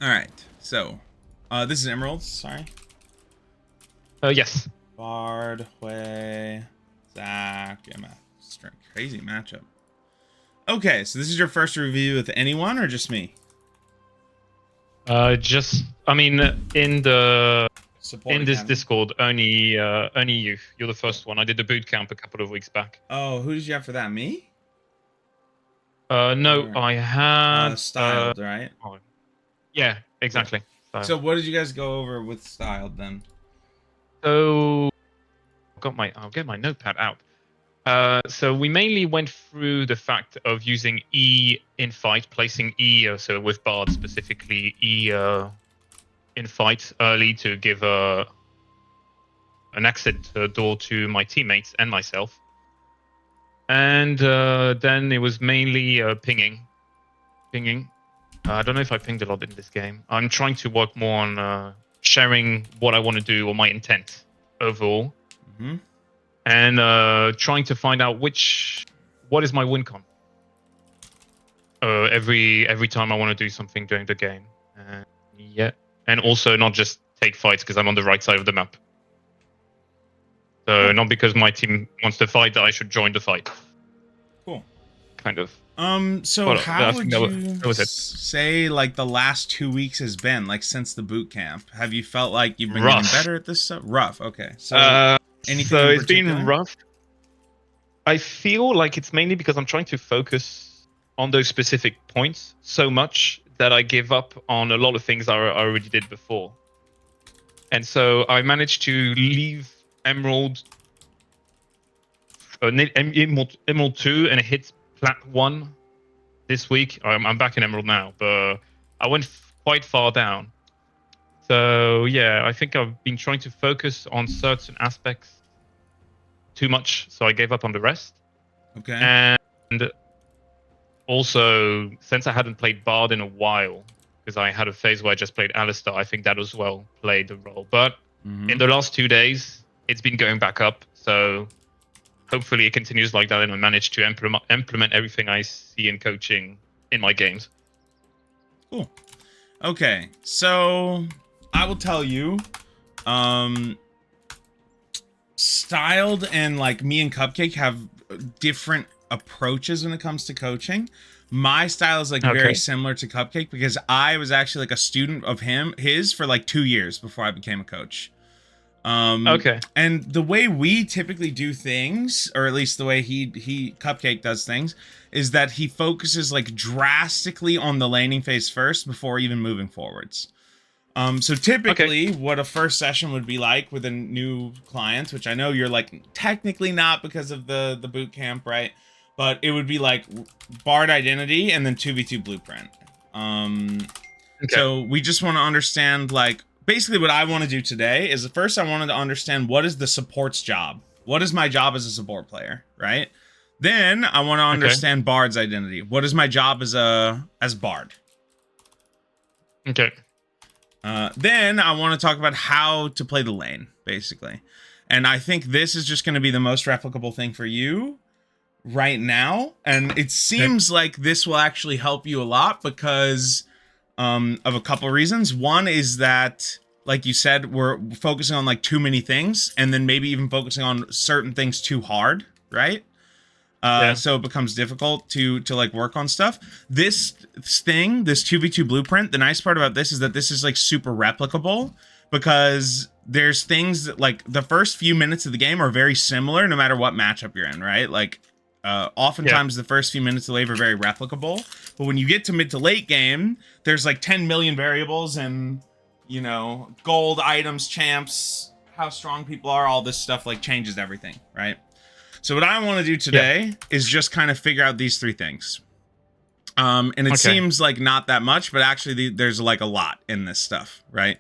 All right. So, this is Emerald. Sorry. Yes. Bard, Hui, Zach, MF. Crazy matchup. Okay, so this is your first review with anyone or just me? I mean, Support in this Academy. Discord, only you. You're the first one. I did the boot camp a couple of weeks back. Oh, who did you have for that? Me? No, Or I had. Styled, right? Oh, yeah, Cool. exactly. So, what did you guys go over with Styled then? So I'll get my notepad out. So we mainly went through the fact of using E in fight, placing E, so with Bard specifically, E in fight early to give an exit door to my teammates and myself. And then it was mainly pinging. I don't know if I pinged a lot in this game. I'm trying to work more on sharing what I want to do or my intent overall, and trying to find out what is my win con. Every time I want to do something during the game, and also not just take fights because I'm on the right side of the map. So not because my team wants to fight that I should join the fight. Cool. Kind of. So how would you that was it. say like the last 2 weeks has been, like since the boot camp? Have you felt like you've been getting better at this stuff? Rough. Okay. So anything so in it's particular? been rough. I feel like it's mainly because I'm trying to focus on those specific points so much that I give up on a lot of things I already did before. And so I managed to leave Emerald 2 and hit Plat 1 this week. I'm back in Emerald now, but I went quite far down. So yeah, I think I've been trying to focus on certain aspects too much, so I gave up on the rest. Okay. And also, since I hadn't played Bard in a while, because I had a phase where I just played Alistar, I think that as well played a role. But in the last 2 days, it's been going back up. So hopefully it continues like that and I manage to implement everything I see in coaching in my games. Cool. Okay, so I will tell you, Styled and like me and Cupcake have different approaches when it comes to coaching. My style is like very similar to Cupcake because I was actually like a student of his for like 2 years before I became a coach. And the way we typically do things, or at least the way he Cupcake does things, is that he focuses like drastically on the laning phase first before even moving forwards. So typically what a first session would be like with a new client, which I know you're like technically not because of the boot camp, right? But it would be like Bard identity and then 2v2 blueprint. So we just want to understand, like, basically what I want to do today is first I wanted to understand what is the support's job. What is my job as a support player, right? Then I want to understand Bard's identity. What is my job as Bard? Then I want to talk about how to play the lane, basically. And I think this is just going to be the most replicable thing for you right now. And it seems like this will actually help you a lot because of a couple of reasons. One is that, like you said, we're focusing on like too many things and then maybe even focusing on certain things too hard, right? So it becomes difficult to like work on stuff. This 2v2 blueprint, the nice part about this is that this is like super replicable because there's things that like the first few minutes of the game are very similar no matter what matchup you're in, right? Like oftentimes the first few minutes of the wave are very replicable, but when you get to mid to late game, there's like 10 million variables and, you know, gold, items, champs, how strong people are, all this stuff like changes everything, right? So what I want to do today is just kind of figure out these 3 things. And it seems like not that much, but actually there's like a lot in this stuff, right?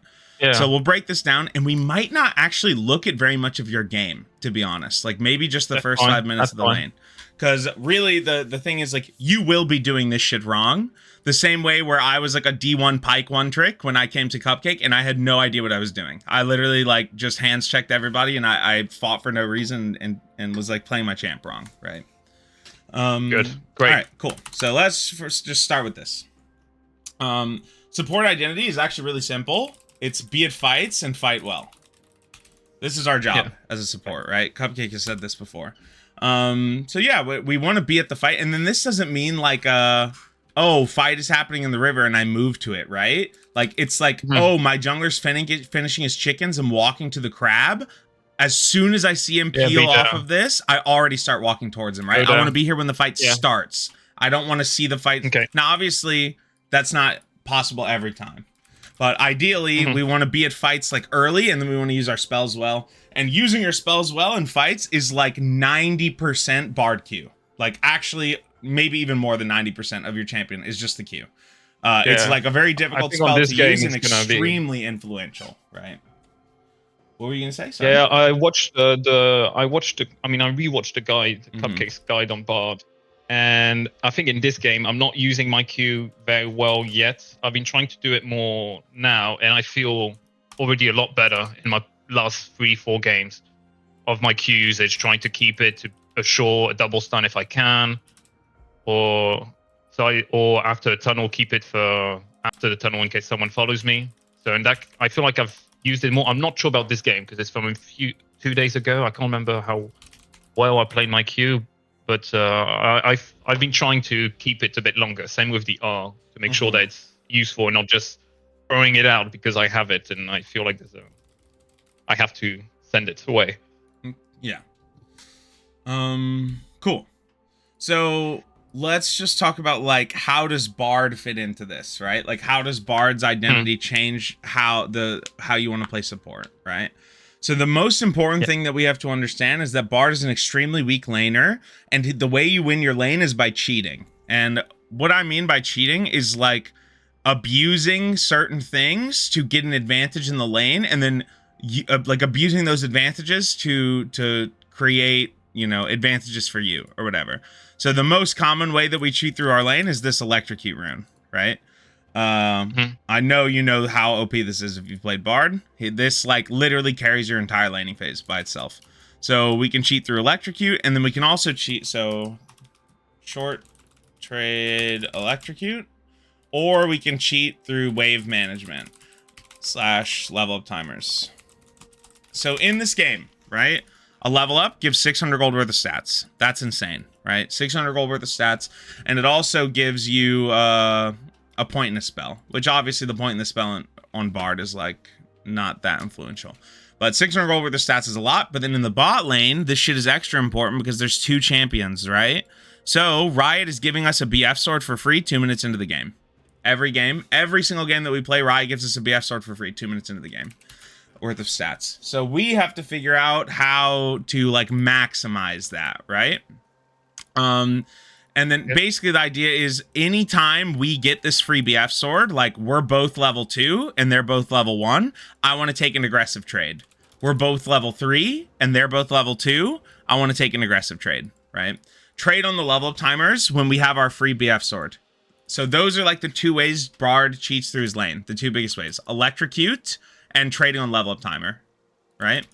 So we'll break this down and we might not actually look at very much of your game, to be honest. Like maybe just the first 5 minutes of the lane. Because really the thing is like you will be doing this shit wrong. The same way where I was like a D1 Pike 1 trick when I came to Cupcake and I had no idea what I was doing. I literally like just hands checked everybody and I fought for no reason and was like playing my champ wrong, right? Good. Great. All right, cool. So let's first just start with this. Support identity is actually really simple. It's be it fights and fight well. This is our job as a support, right? Cupcake has said this before. So yeah, we want to be at the fight, and then this doesn't mean like oh, fight is happening in the river and I move to it, right? Like it's like, oh, my jungler's finishing his chickens and walking to the crab. As soon as I see him peel off of this, I already start walking towards him, right? I want to be here when the fight starts. I don't want to see the fight. Okay. Now, obviously, that's not possible every time. But ideally, we want to be at fights like early, and then we want to use our spells well. And using your spells well in fights is like 90% Bard Q. Like actually, maybe even more than 90% of your champion is just the Q. It's like a very difficult spell to use and extremely influential, right? What were you gonna say? Sorry. Yeah, I rewatched the guide, the Cupcake's guide on Bard, and I think in this game I'm not using my Q very well yet. I've been trying to do it more now, and I feel already a lot better in my last 3-4 games of my Q usage, trying to keep it to assure a double stun if I can, or after a tunnel, keep it for after the tunnel in case someone follows me. So in that, I feel like I've used it more. I'm not sure about this game because it's from 2 days ago. I can't remember how well I played my Q, but I've been trying to keep it a bit longer. Same with the R to make sure that it's useful and not just throwing it out because I have it and I feel like I have to send it away. Yeah. Cool. So let's just talk about like how does Bard fit into this, right? Like how does Bard's identity change how you want to play support, right? So the most important thing that we have to understand is that Bard is an extremely weak laner, and the way you win your lane is by cheating. And what I mean by cheating is like abusing certain things to get an advantage in the lane, and then like abusing those advantages to create, you know, advantages for you or whatever. So the most common way that we cheat through our lane is this Electrocute rune, right? I know you know how OP this is if you've played Bard. This like literally carries your entire laning phase by itself. So we can cheat through Electrocute, and then we can also cheat, so short trade Electrocute, or we can cheat through wave management / level up timers. So in this game, right, a level up gives 600 gold worth of stats. That's insane, right? 600 gold worth of stats. And it also gives you a point in a spell, which obviously the point in the spell on Bard is like not that influential. But 600 gold worth of stats is a lot. But then in the bot lane, this shit is extra important because there's 2 champions, right? So Riot is giving us a BF sword for free 2 minutes into the game. Every single game that we play, Riot gives us a BF sword for free 2 minutes into the game worth of stats. So we have to figure out how to like maximize that, right? And then basically the idea is anytime we get this free BF sword, like we're both level 2 and they're both level 1, I want to take an aggressive trade. We're both level 3 and they're both level 2, I want to take an aggressive trade, right? Trade on the level up timers when we have our free BF sword. So those are like the 2 ways Bard cheats through his lane, the 2 biggest ways: Electrocute and trading on level up timer, right?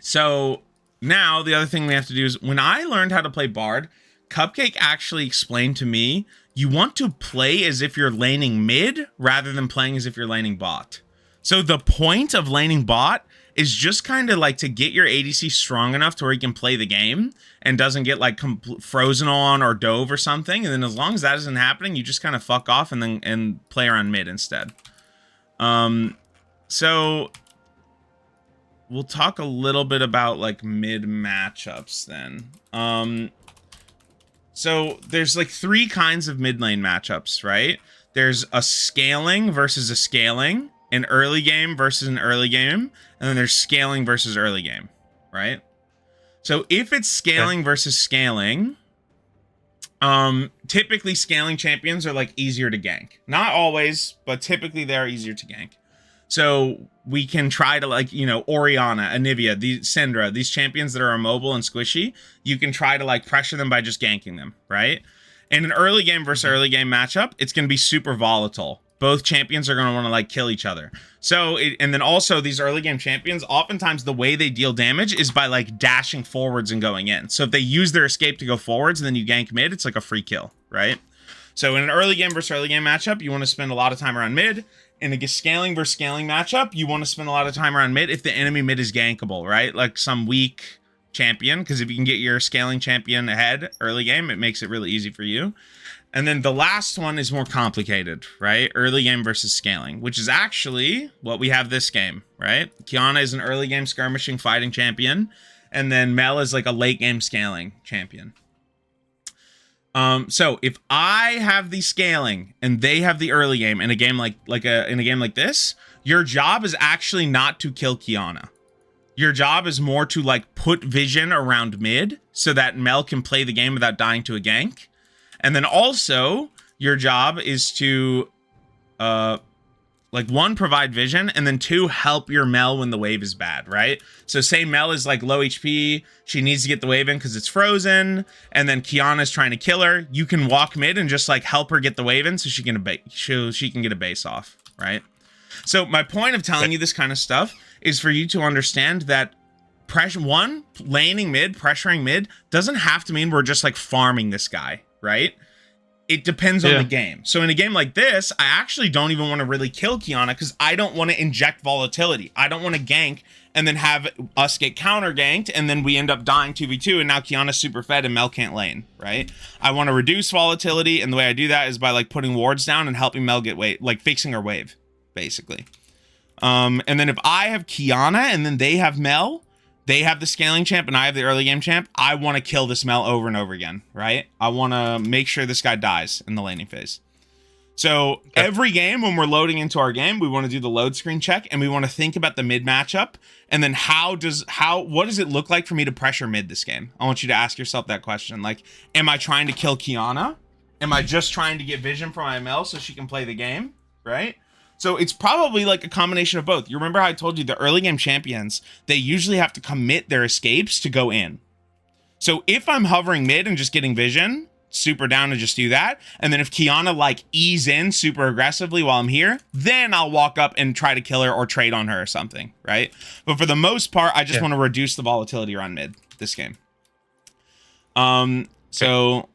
So now the other thing we have to do is, when I learned how to play Bard, Cupcake actually explained to me, you want to play as if you're laning mid rather than playing as if you're laning bot. So the point of laning bot is just kind of like to get your ADC strong enough to where he can play the game and doesn't get like frozen on or dove or something. And then as long as that isn't happening, you just kind of fuck off and play around mid instead. So we'll talk a little bit about like mid matchups then. So there's like 3 kinds of mid lane matchups, right? There's a scaling versus a scaling, an early game versus an early game, and then there's scaling versus early game, right? So if it's scaling versus scaling, typically scaling champions are like easier to gank. Not always, but typically they're easier to gank. So we can try to, like, you know, Orianna, Anivia, Syndra, these champions that are immobile and squishy, you can try to like pressure them by just ganking them, right? In an early game versus early game matchup, it's going to be super volatile. Both champions are going to want to like kill each other. So, and then also these early game champions, oftentimes the way they deal damage is by like dashing forwards and going in. So if they use their escape to go forwards and then you gank mid, it's like a free kill, right? So in an early game versus early game matchup, you want to spend a lot of time around mid. In a scaling versus scaling matchup, you want to spend a lot of time around mid if the enemy mid is gankable, right? Like some weak champion, because if you can get your scaling champion ahead early game, it makes it really easy for you. And then the last one is more complicated, right? Early game versus scaling, which is actually what we have this game, right? Qiyana is an early game skirmishing fighting champion, and then Mel is like a late game scaling champion. So if I have the scaling and they have the early game in a game in a game like this, your job is actually not to kill Qiyana. Your job is more to like put vision around mid so that Mel can play the game without dying to a gank. And then also your job is to like one, provide vision, and then two, help your Mel when the wave is bad, right? So say Mel is like low HP, she needs to get the wave in because it's frozen, and then Qiyana's trying to kill her. You can walk mid and just like help her get the wave in so she can get a base off, right? So my point of telling you this kind of stuff is for you to understand that laning mid, pressuring mid, doesn't have to mean we're just like farming this guy, right? It depends on the game. So in a game like this, I actually don't even want to really kill Qiyana because I don't want to inject volatility. I don't want to gank and then have us get counter ganked and then we end up dying 2v2 and now Qiyana's super fed and Mel can't lane, right? I want to reduce volatility, and the way I do that is by like putting wards down and helping Mel get wave, like fixing her wave, basically. And then if I have Qiyana and then they have Mel, they have the scaling champ and I have the early game champ, I want to kill this Mel over and over again, right? I want to make sure this guy dies in the laning phase. So every game when we're loading into our game, we want to do the load screen check and we want to think about the mid matchup. And then what does it look like for me to pressure mid this game? I want you to ask yourself that question. Like, am I trying to kill Qiyana? Am I just trying to get vision from my Mel so she can play the game, right? So it's probably like a combination of both. You remember how I told you the early game champions, they usually have to commit their escapes to go in. So if I'm hovering mid and just getting vision, super down to just do that. And then if Qiyana like ease in super aggressively while I'm here, then I'll walk up and try to kill her or trade on her or something, right? But for the most part, I just want to reduce the volatility around mid this game. So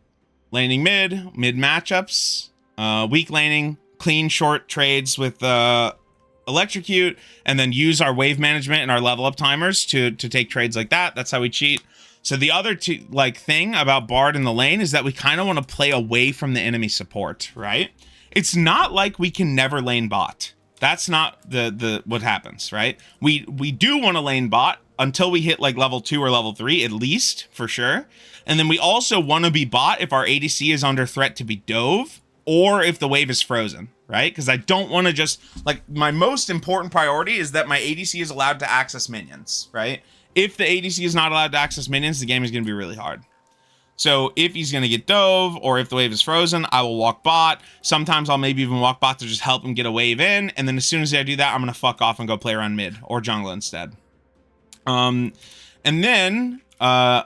laning mid matchups, weak laning, clean short trades with electrocute, and then use our wave management and our level up timers to take trades like that. That's how we cheat. So the other thing about Bard in the lane is that we kind of want to play away from the enemy support, right? It's not like we can never lane bot. That's not the what happens, right? We do want to lane bot until we hit like level 2 or level 3 at least, for sure. And then we also want to be bot if our ADC is under threat to be dove, or if the wave is frozen, right? Because I don't want to just, like, my most important priority is that my ADC is allowed to access minions, right? If the ADC is not allowed to access minions, the game is going to be really hard. So if he's going to get dove, or if the wave is frozen, I will walk bot. Sometimes I'll maybe even walk bot to just help him get a wave in, and then as soon as I do that, I'm going to fuck off and go play around mid, or jungle instead. And then, the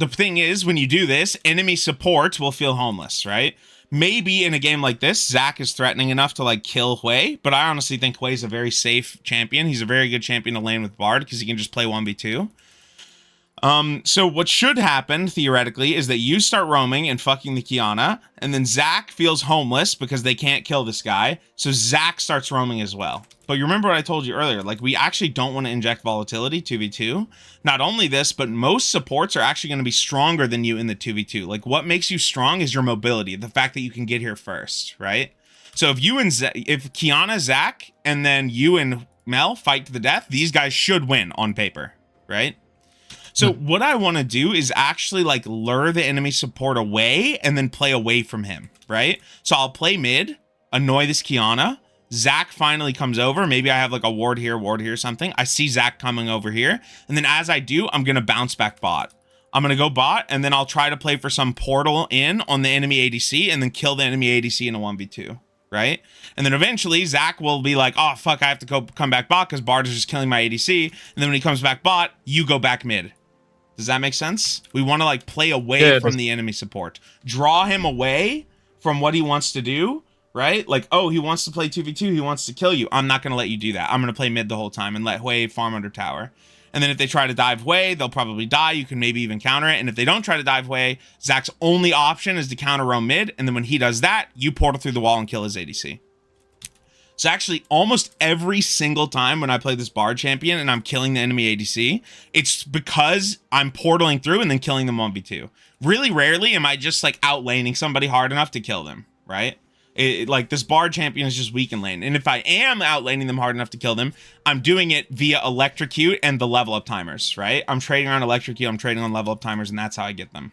thing is, when you do this, enemy support will feel homeless, right? Maybe in a game like this, Zac is threatening enough to like kill Hui, but I honestly think Hui is a very safe champion. He's a very good champion to lane with Bard because he can just play 1v2. So what should happen, theoretically, is that you start roaming and fucking the Qiyana, and then Zac feels homeless because they can't kill this guy, so Zac starts roaming as well. But you remember what I told you earlier, like, we actually don't want to inject volatility 2v2. Not only this, but most supports are actually going to be stronger than you in the 2v2. Like, what makes you strong is your mobility, the fact that you can get here first, right? So if Qiyana, Zac, and then you and Mel fight to the death, these guys should win on paper, right? So what I want to do is actually like lure the enemy support away and then play away from him, right? So I'll play mid, annoy this Qiyana. Zac finally comes over. Maybe I have like a ward here, something. I see Zac coming over here. And then as I do, I'm going to bounce back bot. I'm going to go bot, and then I'll try to play for some portal in on the enemy ADC and then kill the enemy ADC in a 1v2. Right? And then eventually Zac will be like, oh, fuck, I have to come back bot because Bard is just killing my ADC. And then when he comes back bot, you go back mid. Does that make sense? We want to like play away from the enemy support. Draw him away from what he wants to do, right? Like, oh, he wants to play 2v2. He wants to kill you. I'm not going to let you do that. I'm going to play mid the whole time and let Hui farm under tower. And then if they try to dive away, they'll probably die. You can maybe even counter it. And if they don't try to dive away, Zach's only option is to counter roam mid. And then when he does that, you portal through the wall and kill his ADC. So actually, almost every single time when I play this Bard champion and I'm killing the enemy ADC, it's because I'm portaling through and then killing them 1v2. Really rarely am I just like outlaning somebody hard enough to kill them, right? Like this Bard champion is just weak in lane. And if I am outlaning them hard enough to kill them, I'm doing it via electrocute and the level up timers, right? I'm trading on electrocute, I'm trading on level up timers, and that's how I get them.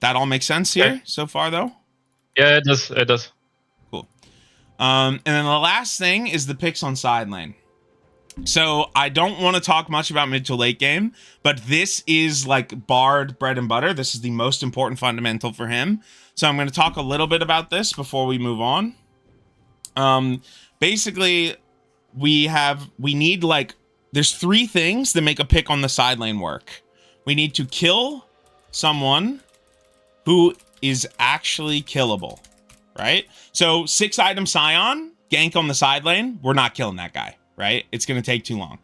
That all makes sense here so far, though? Yeah, it does. It does. Cool. And then the last thing is the picks on side lane. So I don't want to talk much about mid to late game, but this is like Bard bread and butter. This is the most important fundamental for him. So I'm going to talk a little bit about this before we move on. Basically, there's 3 things that make a pick on the side lane work. We need to kill someone who is actually killable, right? So 6 item Scion, gank on the side lane, we're not killing that guy, right? It's going to take too long,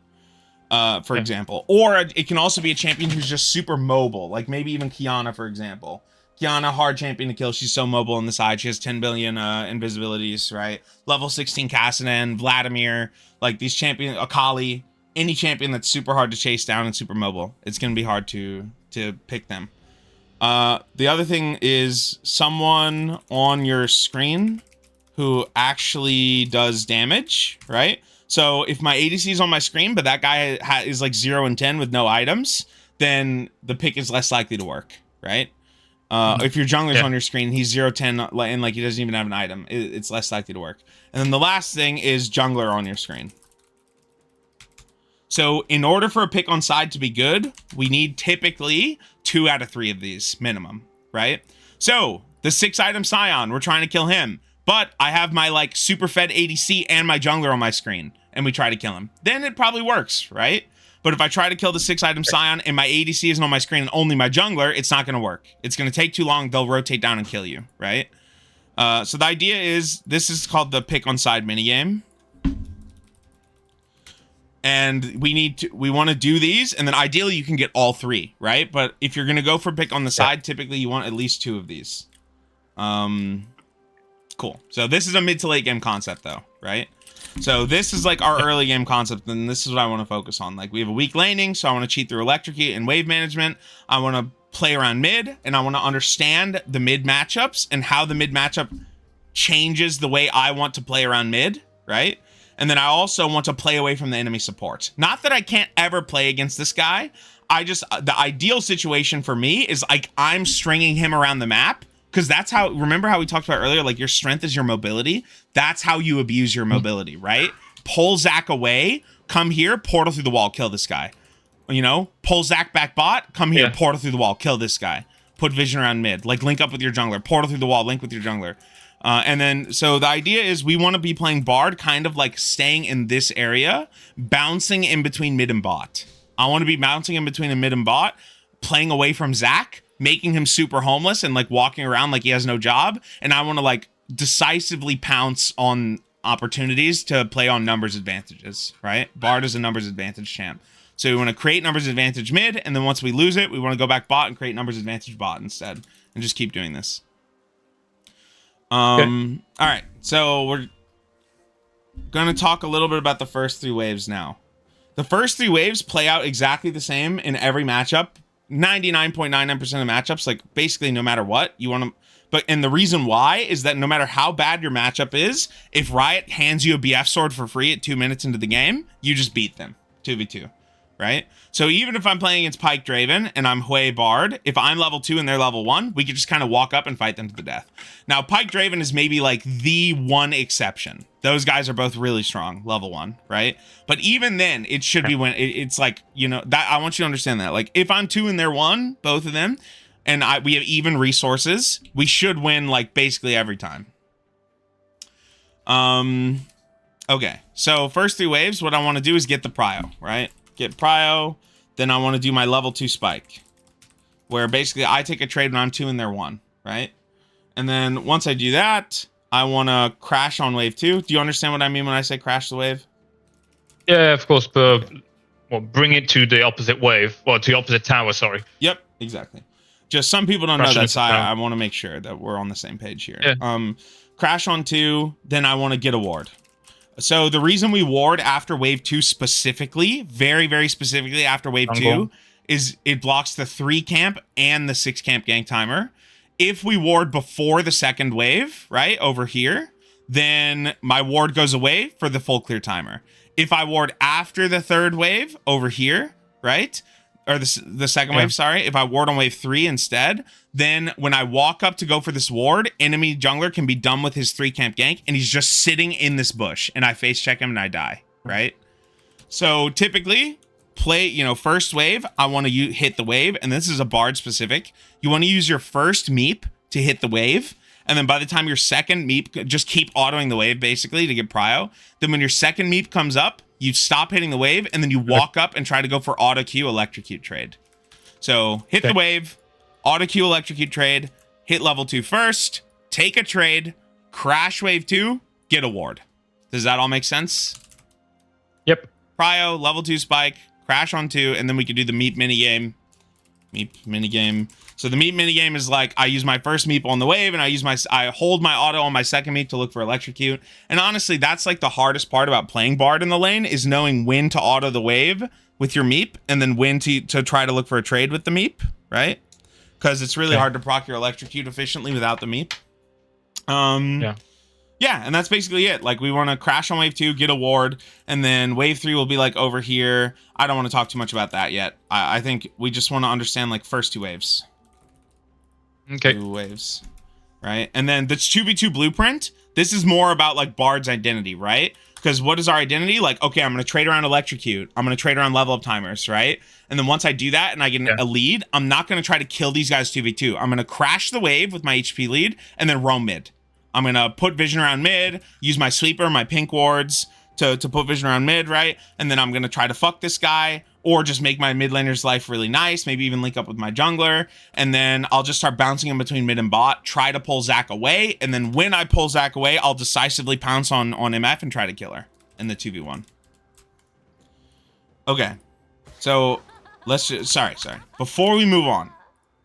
for example. Or it can also be a champion who's just super mobile, like maybe even Qiyana, for example. Qiyana, hard champion to kill. She's so mobile on the side. She has 10 billion invisibilities, right? Level 16 Kassadin, Vladimir, like these champions, Akali, any champion that's super hard to chase down and super mobile. It's going to be hard to pick them. The other thing is someone on your screen who actually does damage, right? So if my ADC is on my screen, but that guy is like 0 and 10 with no items, then the pick is less likely to work, right? If your jungler's on your screen, he's 0-10 and like he doesn't even have an item, it's less likely to work. And then the last thing is jungler on your screen. So in order for a pick on side to be good, we need typically 2 out of 3 of these minimum, right? So the 6 item Scion, we're trying to kill him, but I have my like super fed ADC and my jungler on my screen, and we try to kill him. Then it probably works, right? But if I try to kill the 6 item Scion and my ADC isn't on my screen and only my jungler, it's not going to work. It's going to take too long. They'll rotate down and kill you, right? So the idea is, this is called the pick on side minigame. And we want to do these, and then ideally you can get all 3, right? But if you're going to go for pick on the side, typically you want at least 2 of these. Cool. So this is a mid to late game concept though, right? So this is like our early game concept, and this is what I want to focus on. Like we have a weak laning, so I want to cheat through electrocute and wave management. I want to play around mid, and I want to understand the mid matchups and how the mid matchup changes the way I want to play around mid, right? And then I also want to play away from the enemy support. Not that I can't ever play against this guy. The ideal situation for me is like I'm stringing him around the map, because that's how, remember how we talked about earlier, like your strength is your mobility. That's how you abuse your mobility, right? Pull Zach away, come here, portal through the wall, kill this guy. You know, pull Zach back bot, come here, portal through the wall, kill this guy. Put vision around mid, like link up with your jungler, portal through the wall, link with your jungler. And then, so the idea is we want to be playing Bard, kind of like staying in this area, bouncing in between mid and bot. I want to be bouncing in between a mid and bot, playing away from Zach, making him super homeless and like walking around like he has no job. And I want to like decisively pounce on opportunities to play on numbers advantages, right? Bard is a numbers advantage champ. So we want to create numbers advantage mid, and then once we lose it, we want to go back bot and create numbers advantage bot instead, and just keep doing this. All right, so we're going to talk a little bit about the first 3 waves now. The first 3 waves play out exactly the same in every matchup. 99.99% of matchups, like basically no matter what you want to, and the reason why is that no matter how bad your matchup is, if Riot hands you a BF sword for free at 2 minutes into the game, you just beat them 2v2, right? So even if I'm playing against Pyke Draven and I'm Hui Bard, if I'm level 2 and they're level 1, we could just kind of walk up and fight them to the death. Now, Pyke Draven is maybe like the one exception. Those guys are both really strong, level 1, right? But even then, it should be when it's like, you know, that I want you to understand that. Like, if I'm 2 and they're 1, both of them, and we have even resources, we should win like basically every time. Okay, so first 3 waves, what I want to do is get the prio, right? Get prio, then I want to do my level 2 spike, where basically I take a trade when I'm 2 and they're 1, right? And then once I do that, I want to crash on wave 2. Do you understand what I mean when I say crash the wave? Yeah, of course. But bring it to the opposite wave, or to the opposite tower. Sorry. Yep, exactly. Just some people don't Crash know it that, into so tower. I want to make sure that we're on the same page here. Yeah. Crash on 2, then I want to get a ward. So the reason we ward after wave 2 specifically, very, very specifically after wave 2, is it blocks the 3 camp and the 6 camp gank timer. If we ward before the second wave, right, over here, then my ward goes away for the full clear timer. If I ward after the third wave over here, right, or the second wave, sorry, if I ward on wave 3 instead, then when I walk up to go for this ward, enemy jungler can be done with his 3 camp gank, and he's just sitting in this bush, and I face check him and I die, right? So typically, play, you know, first wave, I want to hit the wave, and this is a Bard specific. You want to use your first meep to hit the wave, and then by the time your second meep, just keep autoing the wave basically to get prio. Then when your second meep comes up, you stop hitting the wave, and then you walk up and try to go for auto Q electrocute trade. So hit the wave, auto Q electrocute trade, hit level 2 first, take a trade, crash wave 2, get a ward. Does that all make sense? Yep. Prio, level 2 spike, crash on 2, and then we can do the meep minigame. Meep minigame. So the meep minigame is like, I use my first meep on the wave, and I hold my auto on my second meep to look for electrocute. And honestly, that's like the hardest part about playing Bard in the lane, is knowing when to auto the wave with your meep, and then when to try to look for a trade with the meep, right? Because it's really hard to proc your electrocute efficiently without the meep. Yeah, and that's basically it. Like, we want to crash on wave 2, get a ward, and then wave 3 will be like over here. I don't want to talk too much about that yet. I think we just want to understand like first 2 waves. Okay. 2 waves, right? And then this 2v2 blueprint, this is more about like Bard's identity, right? Because what is our identity? Like, okay, I'm going to trade around electrocute. I'm going to trade around level up timers, right? And then once I do that and I get a lead, I'm not going to try to kill these guys 2v2. I'm going to crash the wave with my HP lead and then roam mid. I'm going to put vision around mid, use my sweeper, my pink wards to put vision around mid, right? And then I'm going to try to fuck this guy, or just make my mid laner's life really nice, maybe even link up with my jungler, and then I'll just start bouncing in between mid and bot, try to pull Zac away, and then when I pull Zac away, I'll decisively pounce on MF and try to kill her in the 2v1. Okay, so let's just, sorry. Before we move on,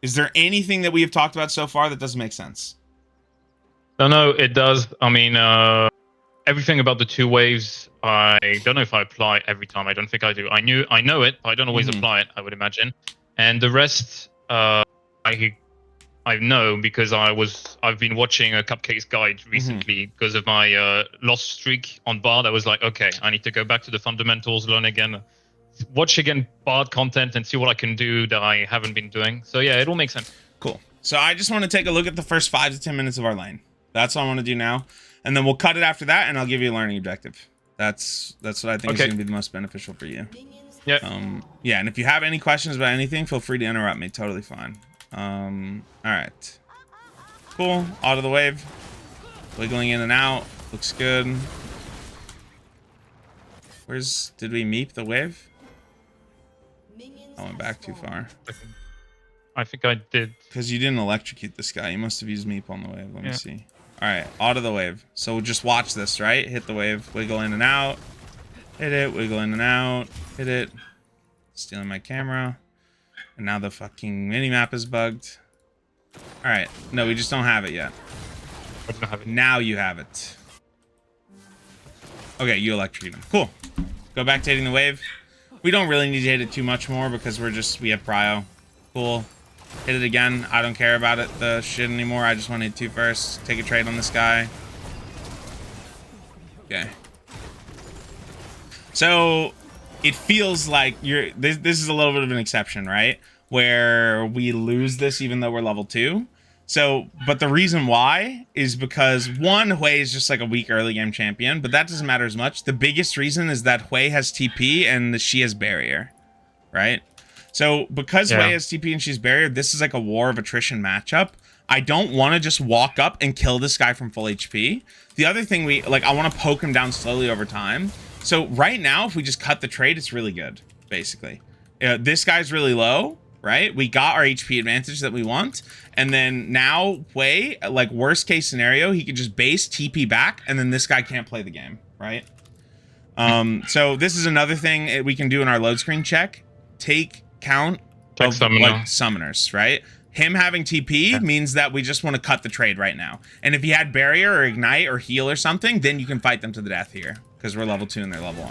is there anything that we have talked about so far that doesn't make sense? No, it does. I mean, everything about the 2 waves, I don't know if I apply every time. I don't think I do. I know it, but I don't always apply it, I would imagine. And the rest, I know because I've been watching a Cupcakes guide recently because of my lost streak on Bard. I was like, okay, I need to go back to the fundamentals, learn again, watch again Bard content, and see what I can do that I haven't been doing. So yeah, it all makes sense. Cool. So I just want to take a look at the first 5 to 10 minutes of our lane. That's what I want to do now, and then we'll cut it after that, and I'll give you a learning objective. That's what I think is going to be the most beneficial for you. Yeah. Yeah, and if you have any questions about anything, feel free to interrupt me. Totally fine. All right. Cool. Out of the wave. Wiggling in and out. Looks good. Did we meep the wave? I went back too far. I think I did. Because you didn't electrocute this guy. You must have used meep on the wave. Let me see. All right, out of the wave. So we'll just watch this, right? Hit the wave, wiggle in and out. Hit it, wiggle in and out. Hit it. Stealing my camera. And now the fucking mini-map is bugged. All right. No, we just don't have it yet. I don't have it. Now you have it. Okay, you electrocute him. Cool. Go back to hitting the wave. We don't really need to hit it too much more because we have prio. Cool. Hit it again. I don't care about the shit anymore. I just want to hit 2 first. Take a trade on this guy. Okay. So it feels like this is a little bit of an exception, right? Where we lose this even though we're level 2. So, but the reason why is because one, Hui is just like a weak early game champion, but that doesn't matter as much. The biggest reason is that Hui has TP and she has barrier, right? So because Hui has TP and she's barrier, this is like a war of attrition matchup. I don't want to just walk up and kill this guy from full HP. The other thing I want to poke him down slowly over time. So right now, if we just cut the trade, it's really good, basically. This guy's really low, right? We got our HP advantage that we want. And then now Hui, like worst case scenario, he can just base TP back and then this guy can't play the game, right? So this is another thing we can do in our load screen check. Take count Check of summoner. like summoners, right? Him having TP means that we just want to cut the trade right now. And if he had barrier or ignite or heal or something, then you can fight them to the death here because we're level 2 and they're level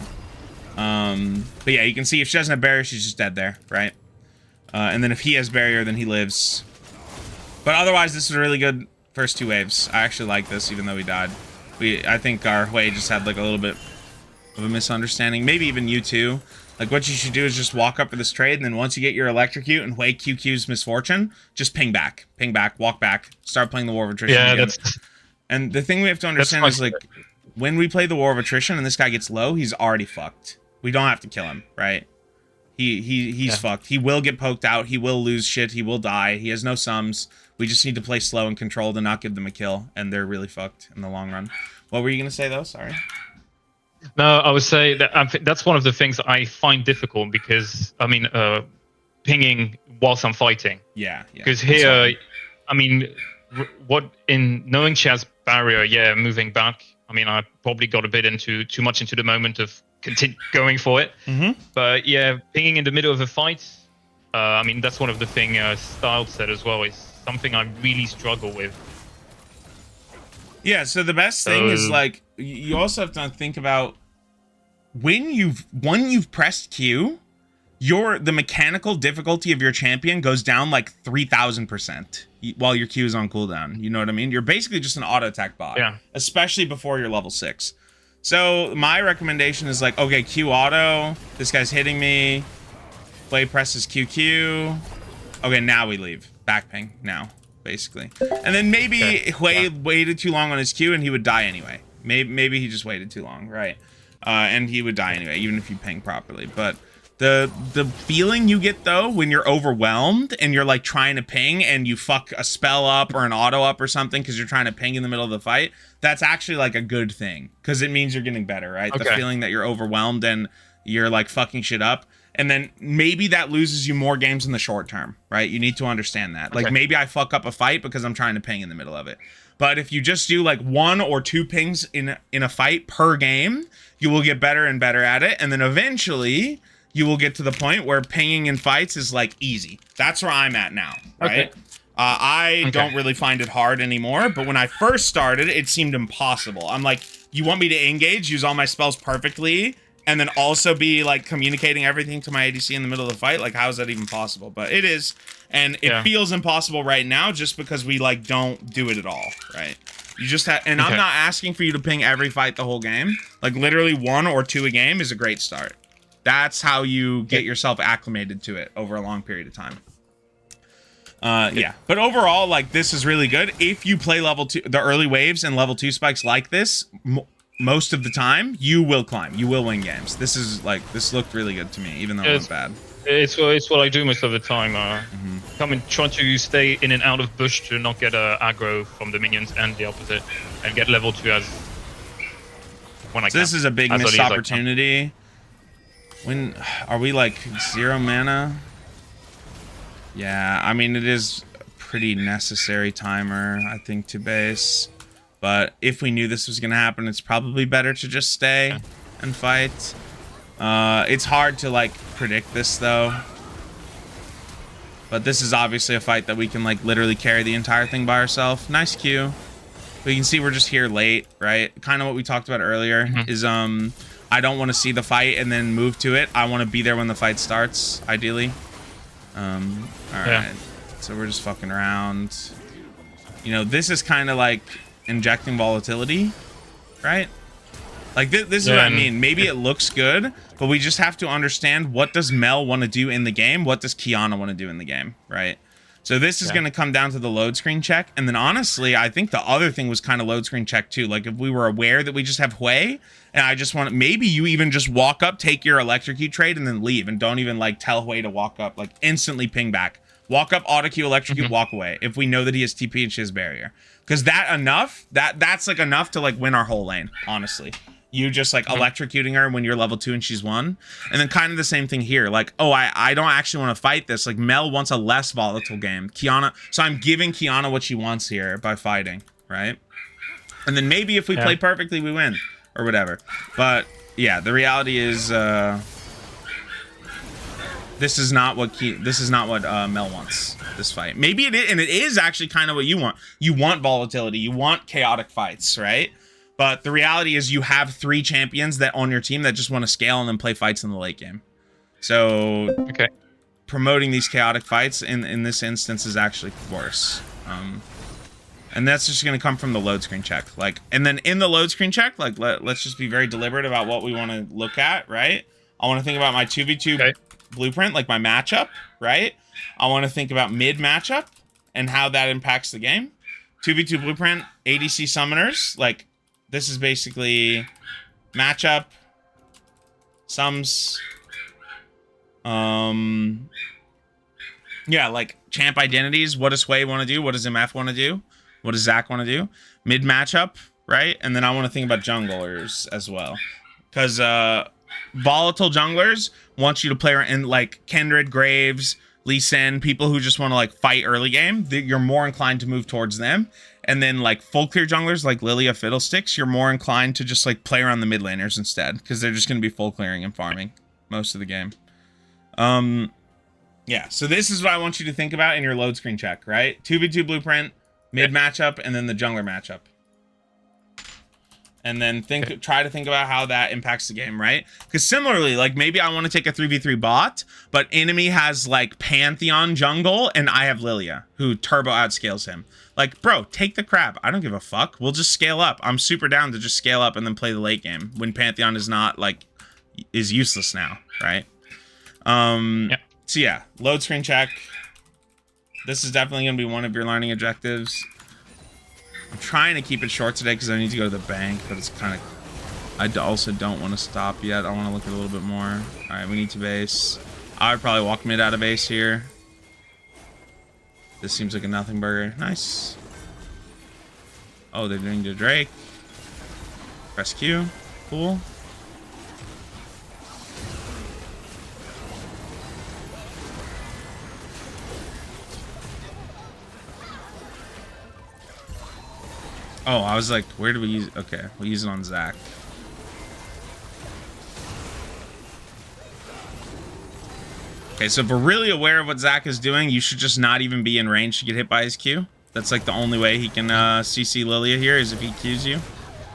1. But yeah, you can see if she doesn't have barrier, she's just dead there, right? And then if he has barrier, then he lives. But otherwise, this is a really good first 2 waves. I actually like this, even though we died. I think our Hui just had like a little bit of a misunderstanding. Maybe even you too. Like what you should do is just walk up for this trade, and then once you get your electrocute and Hui QQ's misfortune, just ping back, walk back, start playing the War of Attrition again. And the thing we have to understand is like when we play the War of Attrition and this guy gets low, he's already fucked. We don't have to kill him, right? He's fucked. He will get poked out. He will lose shit. He will die. He has no sums. We just need to play slow and controlled and not give them a kill, and they're really fucked in the long run. What were you gonna say though? Sorry. No, I would say that that's one of the things I find difficult because I mean, pinging whilst I'm fighting. Yeah. Because here, I mean, what in knowing she has barrier, yeah, moving back. I mean, I probably got a bit too much into the moment of going for it. But yeah, pinging in the middle of a fight. I mean, that's one of the things Style said as well. Is something I really struggle with. Yeah, so the best thing is like you also have to think about when you've pressed Q, the mechanical difficulty of your champion goes down like 3,000% while your Q is on cooldown. You know what I mean? You're basically just an auto attack bot, especially before you're level 6. So my recommendation is like, okay, Q auto. This guy's hitting me. Play presses QQ. Okay, now we leave. Back ping now. Basically, and then maybe Hui waited too long on his Q and he would die anyway. Maybe he just waited too long, right? And he would die anyway, even if you ping properly. But the feeling you get though when you're overwhelmed and you're like trying to ping and you fuck a spell up or an auto up or something because you're trying to ping in the middle of the fight, that's actually like a good thing because it means you're getting better, right? The feeling that you're overwhelmed and you're like fucking shit up. And then maybe that loses you more games in the short term, right? You need to understand that. Like maybe I fuck up a fight because I'm trying to ping in the middle of it. But if you just do like 1 or 2 pings in a fight per game, you will get better and better at it. And then eventually you will get to the point where pinging in fights is like easy. That's where I'm at now, right? I don't really find it hard anymore. But when I first started, it seemed impossible. I'm like, you want me to engage, use all my spells perfectly, and then also be like communicating everything to my ADC in the middle of the fight? Like, how is that even possible? But it is, and it feels impossible right now just because we like don't do it at all, right? You just have, and I'm not asking for you to ping every fight the whole game. Like literally 1 or 2 a game is a great start. That's how you get yourself acclimated to it over a long period of time. Yeah, but overall, like this is really good. If you play level 2, the early waves and level 2 spikes like this, most of the time you will climb, you will win games. This looked really good to me, even though it was bad. It's what I do most of the time. Trying to stay in and out of bush to not get aggro from the minions and the opposite, and get level 2 as when I can. This is a big missed opportunity. When are we like 0 mana? Yeah, I mean it is a pretty necessary timer, I think, to base. But if we knew this was going to happen, it's probably better to just stay and fight. It's hard to, like, predict this, though. But this is obviously a fight that we can, like, literally carry the entire thing by ourselves. Nice Q. But you can see we're just here late, right? Kind of what we talked about earlier is, I don't want to see the fight and then move to it. I want to be there when the fight starts, ideally. Alright. So we're just fucking around. You know, this is kind of like injecting volatility, right? Like this is what I mean. Maybe it looks good, but we just have to understand, what does Mel want to do in the game? What does Qiyana want to do in the game, right? So this is going to come down to the load screen check. And then honestly, I think the other thing was kind of load screen check too. Like if we were aware that we just have Hui, and I just want to, maybe you even just walk up, take your electrocute trade, and then leave, and don't even like tell Hui to walk up, like instantly ping back. Walk up, auto Q, electrocute, walk away. If we know that he has TP and she has barrier. Because that's like enough to like win our whole lane, honestly. You just like electrocuting her when you're level 2 and she's 1. And then kind of the same thing here. Like, oh, I don't actually want to fight this. Like Mel wants a less volatile game. Qiyana, so I'm giving Qiyana what she wants here by fighting, right? And then maybe if we play perfectly, we win or whatever. But yeah, the reality is this is not what Mel wants this fight. Maybe it is, and it is actually kind of what you want. You want volatility. You want chaotic fights, right? But the reality is you have 3 champions that on your team that just want to scale and then play fights in the late game. So Okay. promoting these chaotic fights in this instance is actually worse. And that's just going to come from the load screen check. Like, and then in the load screen check, like, let's just be very deliberate about what we want to look at, right? I want to think about my 2v2 blueprint, like my matchup, right? I want to think about mid matchup and how that impacts the game. 2v2 blueprint, ADC summoners, like, this is basically matchup, sums, yeah, like champ identities. What does Sway want to do? What does MF want to do? What does Zach want to do? Mid matchup, right? And then I want to think about junglers as well, because volatile junglers want you to play in like Kindred, Graves, Lee Sin, people who just want to like fight early game. You're more inclined to move towards them. And then like full clear junglers like Lilia Fiddlesticks, you're more inclined to just like play around the mid laners instead, because they're just going to be full clearing and farming most of the game. Yeah, so this is what I want you to think about in your load screen check, right? 2v2 blueprint, mid matchup, and then the jungler matchup. And then try to think about how that impacts the game, right? Because similarly, like maybe I want to take a 3v3 bot, but enemy has like Pantheon jungle, and I have Lilia, who turbo outscales him. Like, bro, take the crap. I don't give a fuck. We'll just scale up. I'm super down to just scale up and then play the late game when Pantheon is not like is useless now, right? Yeah. So yeah, load screen check. This is definitely going to be one of your learning objectives. I'm trying to keep it short today because I need to go to the bank, but it's kind of... I also don't want to stop yet. I want to look at a little bit more. All right, we need to base. I would probably walk mid out of base here. This seems like a nothing burger. Nice. Oh, they're doing the Drake. Press Q. Cool. Oh, I was like, where do we use it? Okay, we'll use it on Zach. Okay, so if we're really aware of what Zach is doing, you should just not even be in range to get hit by his Q. That's like the only way he can CC Lilia here is if he Qs you,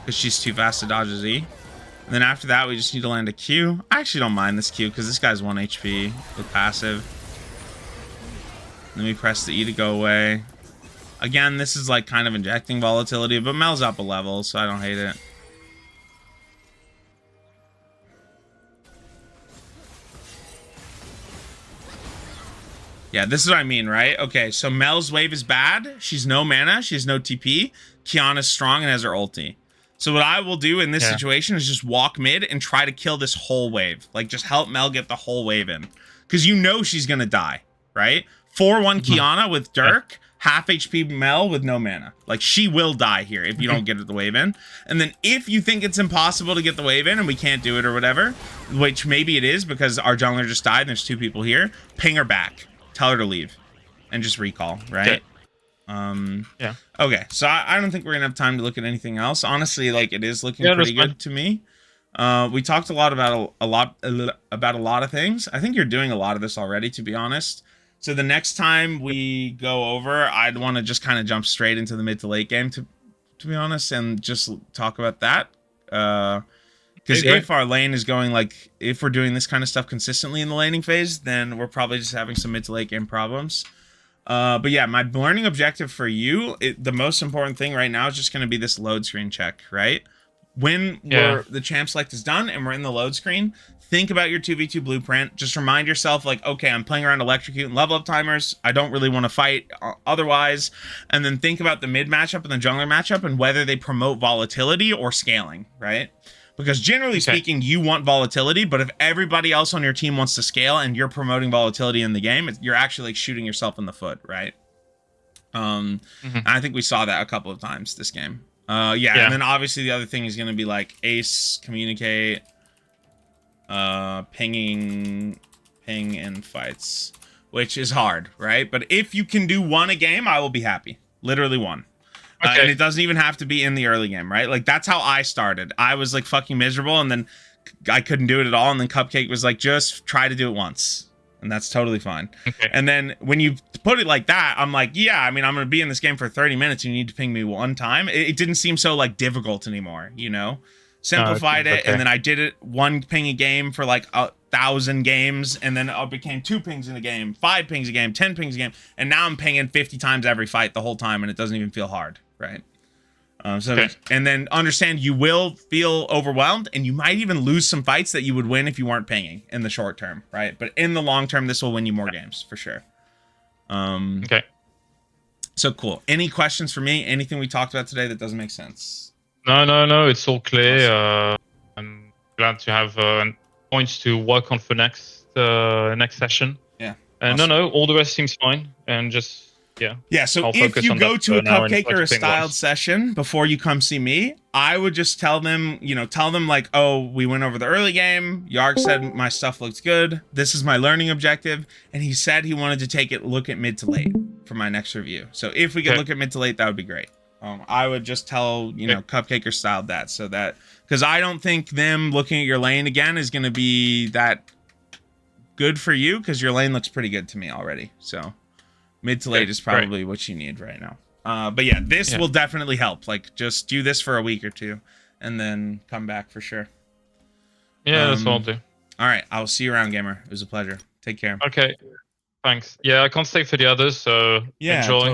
because she's too fast to dodge a Z. And then after that, we just need to land a Q. I actually don't mind this Q because this guy's 1 HP with passive. Then we press the E to go away. Again, this is like kind of injecting volatility, but Mel's up a level, so I don't hate it. Yeah, this is what I mean, right? Okay, so Mel's wave is bad. She's no mana. She has no TP. Qiyana's strong and has her ulti. So what I will do in this situation is just walk mid and try to kill this whole wave. Like, just help Mel get the whole wave in. Because you know she's going to die, right? 4-1 Qiyana with Dirk. Half HP Mel with no mana. Like, she will die here if you don't get the wave in. And then if you think it's impossible to get the wave in and we can't do it or whatever, which maybe it is because our jungler just died and there's 2 people here, ping her back. Tell her to leave. And just recall, right? Yeah. Okay, so I don't think we're going to have time to look at anything else. Honestly, like, it is looking pretty good to me. We talked a lot about a lot of things. I think you're doing a lot of this already, to be honest. So the next time we go over, I'd want to just kind of jump straight into the mid to late game, to be honest, and just talk about that. Because if our lane is going, like, if we're doing this kind of stuff consistently in the laning phase, then we're probably just having some mid to late game problems. But yeah, my learning objective for you, the most important thing right now is just going to be this load screen check, right? When the champ select is done and we're in the load screen, think about your 2v2 blueprint. Just remind yourself, like, okay, I'm playing around electrocute and level up timers. I don't really want to fight otherwise. And then think about the mid matchup and the jungler matchup and whether they promote volatility or scaling, right? Because generally speaking, you want volatility, but if everybody else on your team wants to scale and you're promoting volatility in the game, you're actually like shooting yourself in the foot, right? And I think we saw that a couple of times this game. And then obviously the other thing is going to be like ace, communicate, ping and fights, which is hard, right? But if you can do 1 a game, I will be happy. Literally 1. And it doesn't even have to be in the early game, right? Like, that's how I started. I was like fucking miserable, and then I couldn't do it at all, and then Cupcake was like, just try to do it once, and that's totally fine. Okay. And then when you put it like that, I'm like, yeah, I mean, I'm gonna be in this game for 30 minutes, and you need to ping me one time. It didn't seem so like difficult anymore, you know. Simplified it, okay. and then I did it one ping a game for like 1,000 games, and then it became 2 pings in a game, 5 pings a game, 10 pings a game, and now I'm pinging 50 times every fight the whole time, and it doesn't even feel hard, right? Okay. And then understand you will feel overwhelmed, and you might even lose some fights that you would win if you weren't pinging in the short term, right? But in the long term, this will win you more games for sure. Okay. So cool. Any questions for me? Anything we talked about today that doesn't make sense? No. It's all clear. I'm glad to have points to work on for next session. Yeah. Awesome. No. All the rest seems fine, and just. Yeah, so I'll if you go to a Cupcake or a Styled once. session before you come see me, I would just tell them like, oh, we went over the early game. Yarg said my stuff looks good. This is my learning objective. And he said he wanted to look at mid to late for my next review. So if we could look at mid to late, that would be great. I would just tell, Cupcake or Styled that, so that, because I don't think them looking at your lane again is going to be that good for you, because your lane looks pretty good to me already. So mid to late is probably what you need right now. But yeah, this will definitely help. Like, just do this for a week or two, and then come back for sure. Yeah, that's what I'll do. All right, I'll see you around, gamer. It was a pleasure. Take care. Okay, thanks. Yeah, I can't stay for the others, so enjoy.